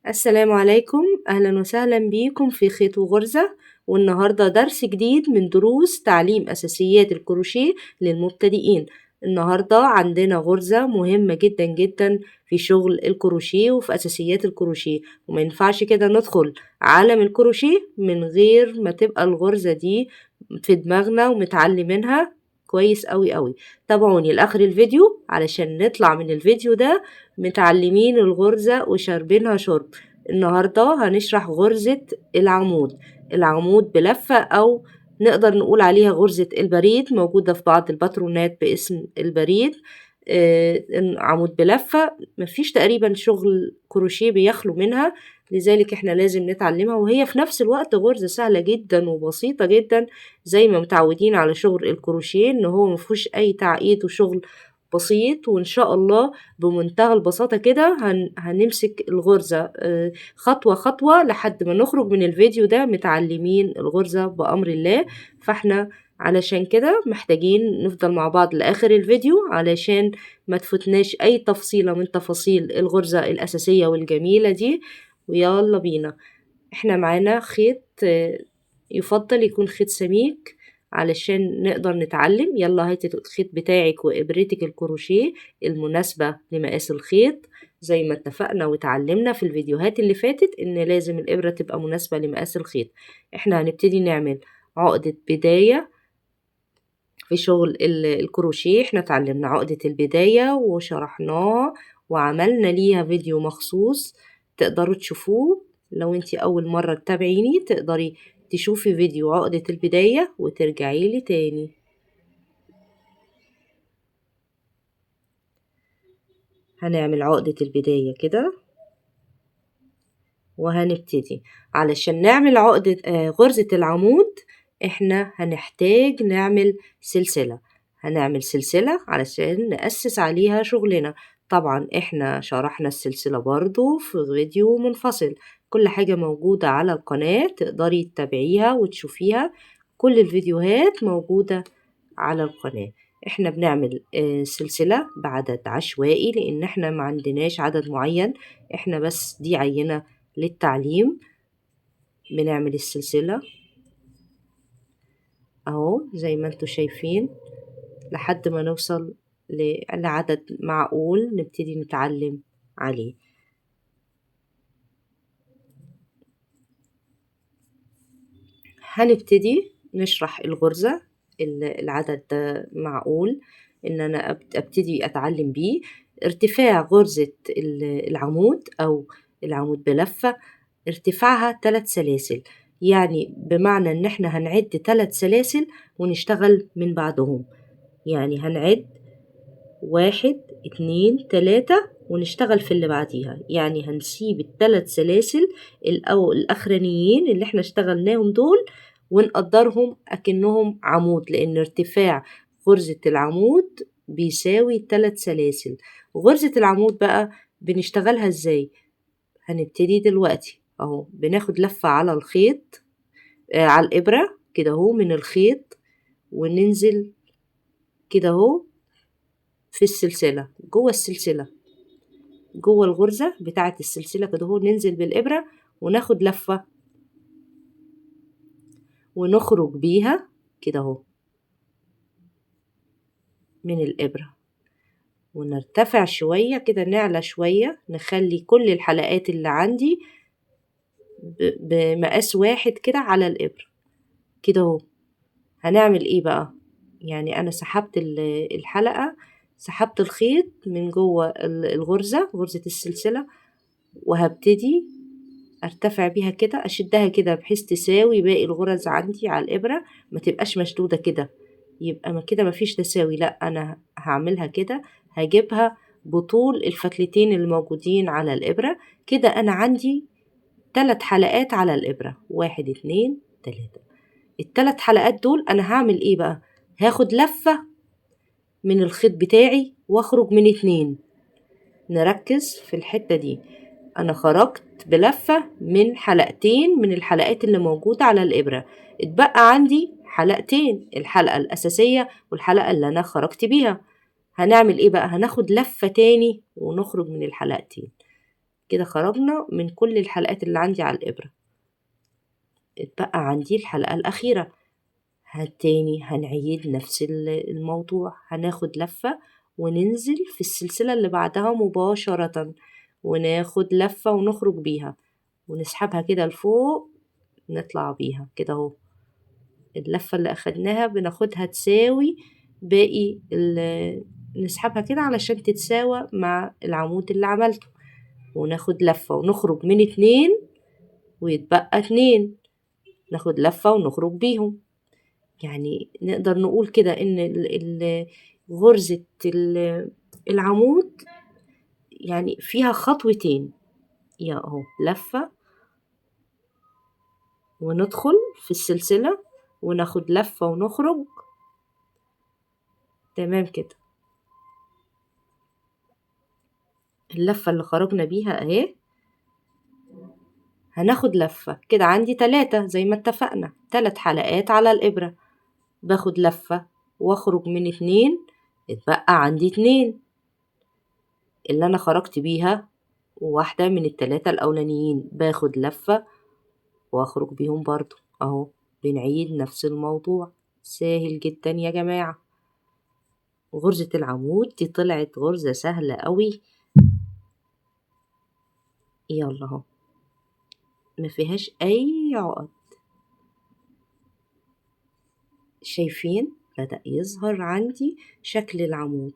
السلام عليكم، أهلا وسهلا بيكم في خيط وغرزة. والنهاردة درس جديد من دروس تعليم أساسيات الكروشيه للمبتدئين. النهاردة عندنا غرزة مهمة جدا جدا في شغل الكروشيه وفي أساسيات الكروشيه، وما ينفعش كده ندخل عالم الكروشيه من غير ما تبقى الغرزة دي في دماغنا ومتعلمينها كويس قوي. تابعوني لآخر الفيديو علشان نطلع من الفيديو ده متعلمين الغرزة وشاربينها شرب. النهاردة هنشرح غرزة العمود بلفة، أو نقدر نقول عليها غرزة البريد، موجودة في بعض الباترونات باسم البريد. عمود بلفة مفيش تقريبا شغل كروشيه بيخلو منها، لذلك احنا لازم نتعلمها، وهي في نفس الوقت غرزة سهلة جدا وبسيطة جدا، زي ما متعودين على شغل الكروشيه ان هو مفيهوش اي تعقيد وشغل بسيط. وان شاء الله بمنتهى البساطة كده هنمسك الغرزة خطوة خطوة لحد ما نخرج من الفيديو ده متعلمين الغرزة بأمر الله. فاحنا علشان كده محتاجين نفضل مع بعض لآخر الفيديو علشان ما تفوتناش أي تفصيلة من تفاصيل الغرزة الأساسية والجميلة دي. ويلا بينا. احنا معانا خيط، يفضل يكون خيط سميك علشان نقدر نتعلم. يلا هاتي الخيط بتاعك وإبرتك الكروشيه المناسبة لمقاس الخيط، زي ما اتفقنا وتعلمنا في الفيديوهات اللي فاتت ان لازم الإبرة تبقى مناسبة لمقاس الخيط. احنا هنبتدي نعمل عقدة بداية في شغل الكروشيه. احنا اتعلمنا عقدة البداية وشرحناه وعملنا ليها فيديو مخصوص تقدروا تشوفوه. لو انتي أول مرة تتابعيني تقدري تشوفي فيديو عقدة البداية وترجعي لي تاني. هنعمل عقدة البداية كده وهنبتدي. علشان نعمل عقدة غرزة العمود احنا هنحتاج نعمل سلسلة. هنعمل سلسلة علشان نأسس عليها شغلنا. طبعا احنا شرحنا السلسلة برضو في فيديو منفصل، كل حاجة موجودة على القناة تقدري تتابعيها وتشوفيها. كل الفيديوهات موجودة على القناة. احنا بنعمل سلسلة بعدد عشوائي لان احنا ما عندناش عدد معين، احنا بس دي عينة للتعليم. بنعمل السلسلة اهو زي ما انتوا شايفين لحد ما نوصل لعدد معقول نبتدي نتعلم عليه. هنبتدي نشرح الغرزة. العدد ده معقول ان انا ابتدي اتعلم بيه. ارتفاع غرزة العمود او العمود بلفة ارتفاعها 3 سلاسل، يعني بمعنى ان احنا هنعد 3 سلاسل ونشتغل من بعدهم. يعني هنعد 1 2 3 ونشتغل في اللي بعديها، يعني هنسيب ال3 سلاسل الاخرانيين اللي احنا اشتغلناهم دول ونقدرهم اكنهم عمود، لان ارتفاع غرزة العمود بيساوي 3 سلاسل. وغرزة العمود بقى بنشتغلها ازاي؟ هنبتدي دلوقتي اهو بناخد لفة على الخيط، على الإبرة كده اهو من الخيط، وننزل كده اهو في السلسلة جوه السلسلة جوه الغرزة بتاعة السلسلة كده اهو، ننزل بالإبرة وناخد لفة ونخرج بيها كده اهو من الإبرة، ونرتفع شوية كده، نعلى شوية، نخلي كل الحلقات اللي عندي بمقاس واحد كده على الإبرة كده اهو. هنعمل ايه بقى؟ يعني انا سحبت الحلقة، سحبت الخيط من جوه غرزة السلسلة، وهبتدي ارتفع بيها كده، اشدها كده بحيث تساوي باقي الغرز عندي على الابرة، ما تبقاش مشدودة كده، يبقى ما كده مفيش تساوي. لا انا هعملها كده، هجيبها بطول الفتلتين الموجودين على الابرة كده. انا عندي 3 حلقات على الابرة، 1 2 3. ال3 حلقات دول انا هعمل ايه بقى؟ هاخد لفة من الخيط بتاعي واخرج من 2. نركز في الحتة دي، انا خرجت بلفة من حلقتين من الحلقات اللي موجودة على الإبرة، اتبقى عندي حلقتين، الحلقة الأساسية والحلقة اللي أنا خرجت بيها. هنعمل إيه بقى؟ هناخد لفة تاني ونخرج من الحلقتين كده خرجنا من كل الحلقات اللي عندي على الإبرة. اتبقى عندي الحلقة الأخيرة. تاني هنعيد نفس الموضوع، هناخد لفة وننزل في السلسلة اللي بعدها مباشرة، وناخد لفة ونخرج بيها ونسحبها كده لفوق، نطلع بيها كده اهو. اللفة اللي أخدناها بناخدها تساوي باقي نسحبها كده علشان تتساوى مع العمود اللي عملته، وناخد لفة ونخرج من 2 ويتبقى 2، ناخد لفة ونخرج بيهم. يعني نقدر نقول كده إن غرزة العمود يعني فيها خطوتين، يا اهو لفة وندخل في السلسلة وناخد لفة ونخرج، تمام كده. اللفة اللي خرجنا بيها اهي، هناخد لفة كده. عندي 3 زي ما اتفقنا، 3 حلقات على الإبرة، باخد لفة واخرج من 2، اتبقى عندي 2 اللي انا خرجت بيها، وواحدة من ال3 الأولانيين باخد لفة واخرج بيهم برضو اهو. بنعيد نفس الموضوع، سهل جدا يا جماعة. غرزة العمود دي طلعت غرزة سهلة قوي، يلا اهو ما فيهاش اي عقد. شايفين بدأ يظهر عندي شكل العمود،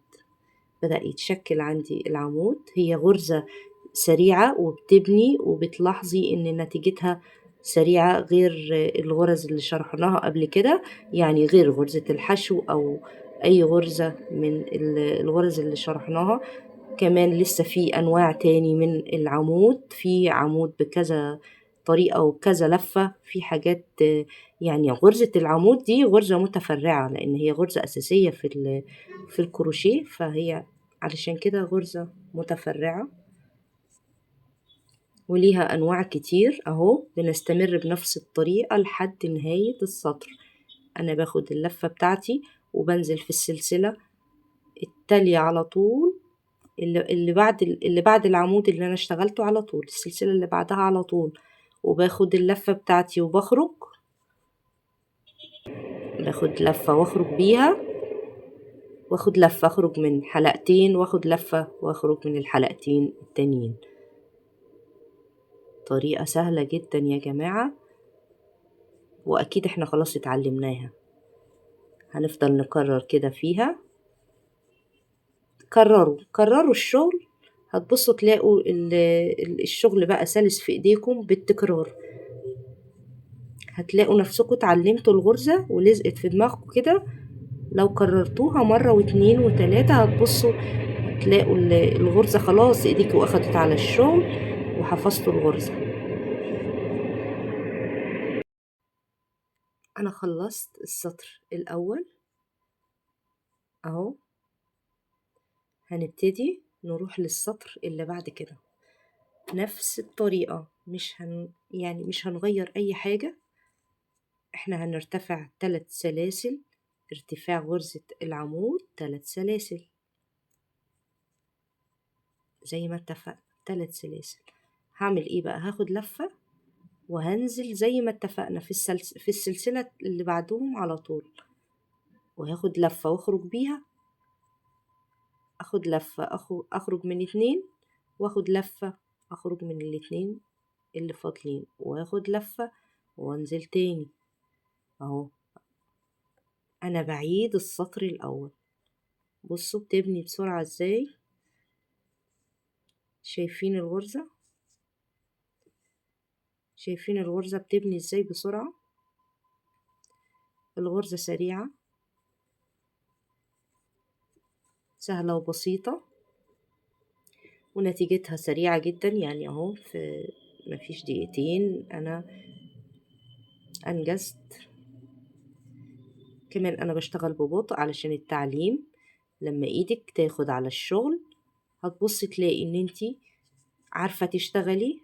بدأ يتشكل عندي العمود. هي غرزة سريعة وبتبني وبتلاحظي ان نتيجتها سريعة، غير الغرز اللي شرحناها قبل كده، يعني غير غرزة الحشو او اي غرزة من الغرز اللي شرحناها. كمان لسه في انواع تاني من العمود، في عمود بكذا طريقة وكذا لفة، في حاجات يعني غرزة العمود دي غرزة متفرعة، لان هي غرزة اساسية في الكروشيه، فهي علشان كده غرزة متفرعة وليها أنواع كتير أهو. بنستمر بنفس الطريقة لحد نهاية السطر. أنا باخد اللفة بتاعتي وبنزل في السلسلة التالية على طول، اللي بعد العمود اللي أنا اشتغلته على طول، السلسلة اللي بعدها على طول، وباخد اللفة بتاعتي وبخرج، باخد لفة واخرج بيها، واخد لفة اخرج من حلقتين، واخد لفة واخرج من الحلقتين التانيين. طريقة سهلة جدا يا جماعة، وأكيد احنا خلاص اتعلمناها. هنفضل نكرر كده فيها. كرروا الشغل، هتبصوا تلاقوا الشغل بقى سلس في ايديكم بالتكرار. هتلاقوا نفسكم اتعلمتوا الغرزة ولزقت في دماغكم كده. لو كررتوها مرة واتنين وتلاتة هتبصوا هتلاقوا الغرزة خلاص ايديكوا اخدت على الشغل وحفظتوا الغرزة. انا خلصت السطر الاول اهو. هنبتدي نروح للسطر اللي بعد كده نفس الطريقة، يعني مش هنغير أي حاجة. احنا هنرتفع 3 سلاسل، ارتفاع غرزة العمود 3 سلاسل زي ما اتفقنا، 3 سلاسل. هعمل ايه بقى؟ هاخد لفة وهنزل زي ما اتفقنا في السلسلة اللي بعدهم على طول، وهاخد لفة واخرج بيها، اخد لفة اخرج من 2، واخد لفة اخرج من الاتنين اللي فاضلين، واخد لفة وانزل تاني اهو. انا بعيد السطر الاول. بصوا بتبني بسرعة ازاي، شايفين الغرزة؟ شايفين الغرزة بتبني ازاي بسرعة؟ الغرزة سريعة سهلة وبسيطة، ونتيجتها سريعة جدا. يعني اهو في مفيش دقيقتين انا انجزت. كمان انا بشتغل ببطء علشان التعليم. لما ايدك تاخد على الشغل هتبص تلاقي ان انتي عارفة تشتغلي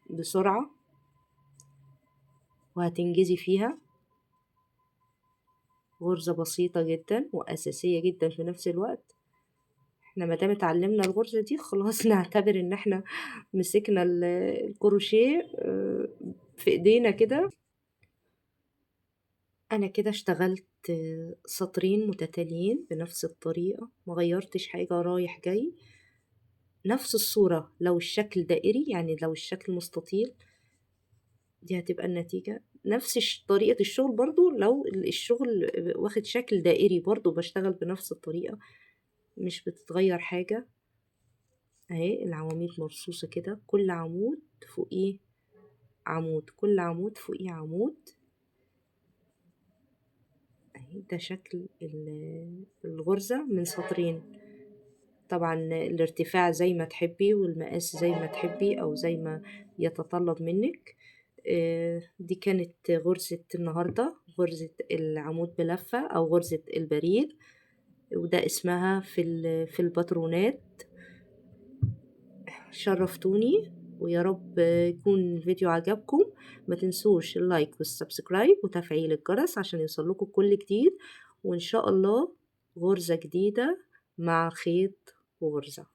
بسرعة وهتنجزي فيها. غرزة بسيطة جدا وأساسية جدا في نفس الوقت. احنا مادام اتعلمنا الغرزة دي خلاص نعتبر ان احنا مسكنا الكروشيه في ايدينا كده. انا كده اشتغلت سطرين متتاليين بنفس الطريقة، مغيرتش حاجة رايح جاي، نفس الصورة. لو الشكل دائري يعني لو الشكل مستطيل دي هتبقى النتيجة. نفس طريقة الشغل برضو لو الشغل واخد شكل دائري برضو بشتغل بنفس الطريقة، مش بتتغير حاجة. اهي العواميد مرصوصة كده، كل عمود فوقيه عمود، كل عمود فوقيه عمود. اهي ده شكل الغرزة من سطرين. طبعا الارتفاع زي ما تحبي والمقاس زي ما تحبي او زي ما يتطلب منك. دي كانت غرزة النهاردة، غرزة العمود بلفة او غرزة البريد، وده اسمها في الباترونات. شرفتوني، ويا رب يكون الفيديو عجبكم. ما تنسوش اللايك والسبسكرايب وتفعيل الجرس عشان يوصلكم كل جديد، وإن شاء الله غرزة جديدة مع خيط وغرزة.